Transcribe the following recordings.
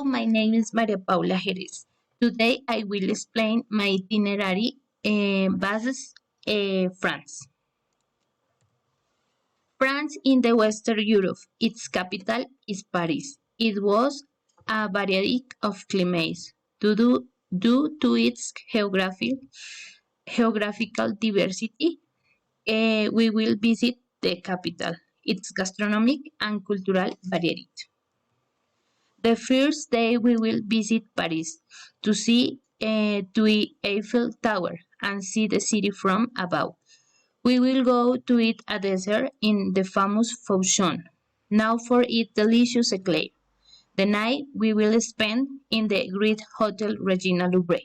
My name is Maria Paula Jerez. Today I will explain my itinerary bases France. France in the Western Europe. Its capital is Paris. It was a variety of climates due to its geographical diversity. We will visit the capital, its gastronomic and cultural variety. The first day we will visit Paris to see the Eiffel Tower and see the city from above. We will go to eat a dessert in the famous Fauchon. Now for eat delicious eclair. The night we will spend in the great Hotel Regina Louvre.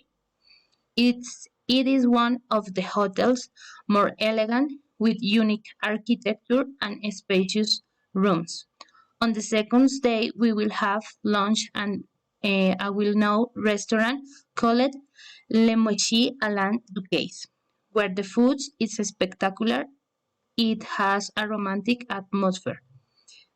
It is one of the hotels more elegant with unique architecture and spacious rooms. On the second day, we will have lunch and a well-known restaurant called Le Mochi Alain Ducasse, where the food is spectacular. It has a romantic atmosphere.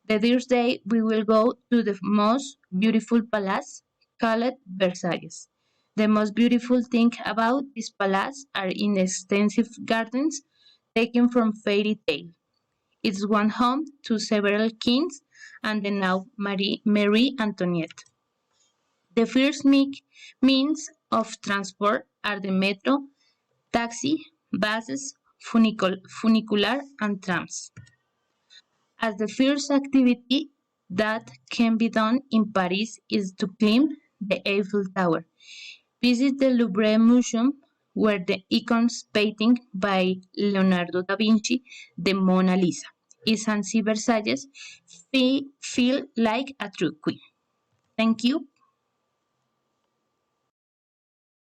The third day, we will go to the most beautiful palace called Versailles. The most beautiful thing about this palace are its extensive gardens taken from fairy tale. It's one home to several kings and the now Marie Antoinette. The first means of transport are the metro, taxi, buses, funicular, and trams. As the first activity that can be done in Paris is to climb the Eiffel Tower. Visit the Louvre Museum, where the icons painting by Leonardo da Vinci, the Mona Lisa, is and see Versailles feel like a true queen. Thank you.